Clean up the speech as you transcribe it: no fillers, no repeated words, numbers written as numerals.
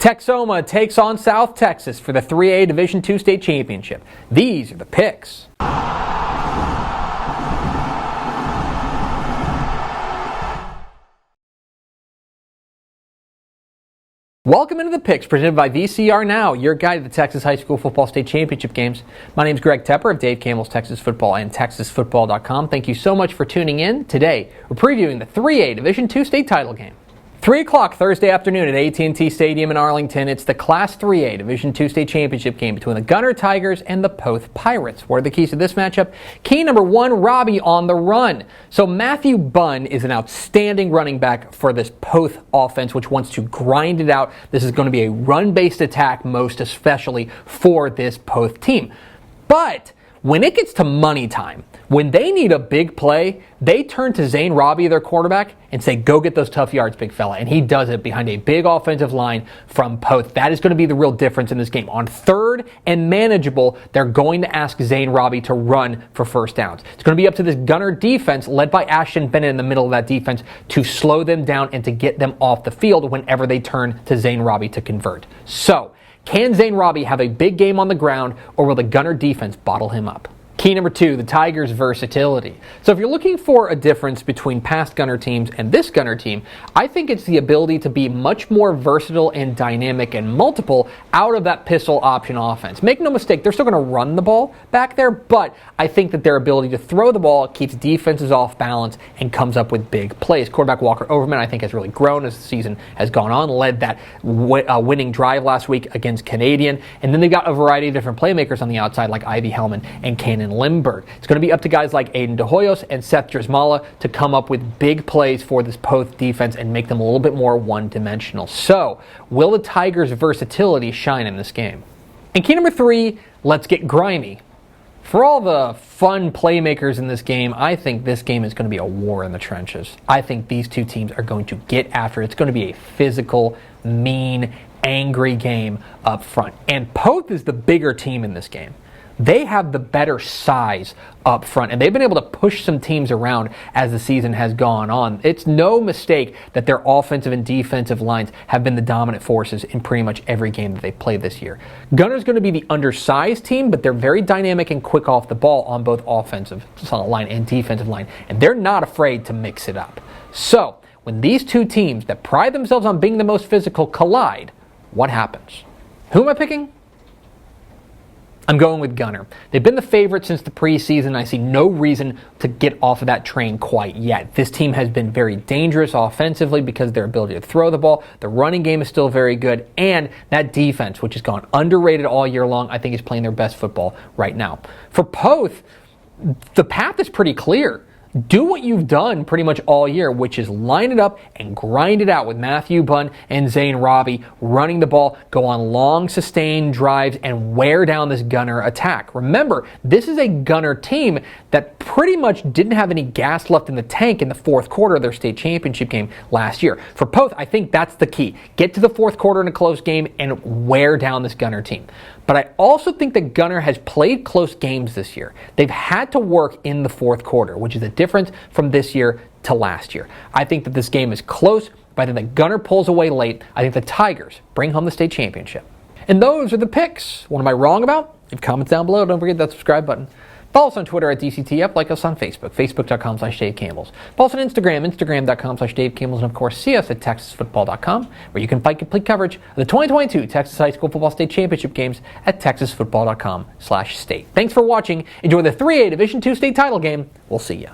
Texoma takes on South Texas for the 3A Division II state championship. These are the picks. Welcome into the picks presented by VCR Now, your guide to the Texas High School Football State Championship games. My name is Greg Tepper of Dave Campbell's Texas Football and TexasFootball.com. Thank you so much for tuning in. Today, we're previewing the 3A Division II state title game. 3 o'clock Thursday afternoon at AT&T Stadium in Arlington. It's the Class 3A Division II state championship game between the Gunter Tigers and the Poth Pirates. What are the keys to this matchup? Key number one, Robbie on the run. So Matthew Bunn is an outstanding running back for this Poth offense, which wants to grind it out. This is going to be a run-based attack, most especially for this Poth team. But when it gets to money time, when they need a big play, they turn to Zane Robbie, their quarterback, and say, go get those tough yards, big fella. And he does it behind a big offensive line from Poth. That is going to be the real difference in this game. On third and manageable, they're going to ask Zane Robbie to run for first downs. It's going to be up to this Gunter defense, led by Ashton Bennett in the middle of that defense, to slow them down and to get them off the field whenever they turn to Zane Robbie to convert. So, can Zane Robbie have a big game on the ground, or will the Gunter defense bottle him up? Key number two, the Tigers' versatility. So if you're looking for a difference between past Gunter teams and this Gunter team, I think it's the ability to be much more versatile and dynamic and multiple out of that pistol option offense. Make no mistake, they're still going to run the ball back there, but I think that their ability to throw the ball keeps defenses off balance and comes up with big plays. Quarterback Walker Overman, I think, has really grown as the season has gone on, led that winning drive last week against Canadian, and then they've got a variety of different playmakers on the outside like Ivy Hellman and Cannon Limburg. It's going to be up to guys like Aiden DeHoyos and Seth Drismala to come up with big plays for this Poth defense and make them a little bit more one-dimensional. So, will the Tigers' versatility shine in this game? And key number three, let's get grimy. For all the fun playmakers in this game, I think this game is going to be a war in the trenches. I think these two teams are going to get after it. It's going to be a physical, mean, angry game up front. And Poth is the bigger team in this game. They have the better size up front, and they've been able to push some teams around as the season has gone on. It's no mistake that their offensive and defensive lines have been the dominant forces in pretty much every game that they've played this year. Gunter's going to be the undersized team, but they're very dynamic and quick off the ball on both offensive line and defensive line, and they're not afraid to mix it up. So, when these two teams that pride themselves on being the most physical collide, what happens? Who am I picking? I'm going with Gunter. They've been the favorite since the preseason. I see no reason to get off of that train quite yet. This team has been very dangerous offensively because of their ability to throw the ball. The running game is still very good. And that defense, which has gone underrated all year long, I think is playing their best football right now. For Poth, the path is pretty clear. Do what you've done pretty much all year, which is line it up and grind it out with Matthew Bunn and Zane Robbie running the ball, go on long sustained drives, and wear down this Gunter attack. Remember, this is a Gunter team that pretty much didn't have any gas left in the tank in the fourth quarter of their state championship game last year. For Poth, I think that's the key. Get to the fourth quarter in a close game and wear down this Gunter team. But I also think that Gunter has played close games this year. They've had to work in the fourth quarter, which is a difference from this year to last year. I think that this game is close, but I think that Gunter pulls away late. I think the Tigers bring home the state championship. And those are the picks. What am I wrong about? Leave comments down below. Don't forget that subscribe button. Follow us on Twitter at DCTF. Like us on Facebook, Facebook.com/Dave Campbells. Follow us on Instagram, Instagram.com/Dave Campbells. And of course, see us at TexasFootball.com, where you can find complete coverage of the 2022 Texas High School Football State Championship games at TexasFootball.com/state. Thanks for watching. Enjoy the 3A Division II state title game. We'll see you.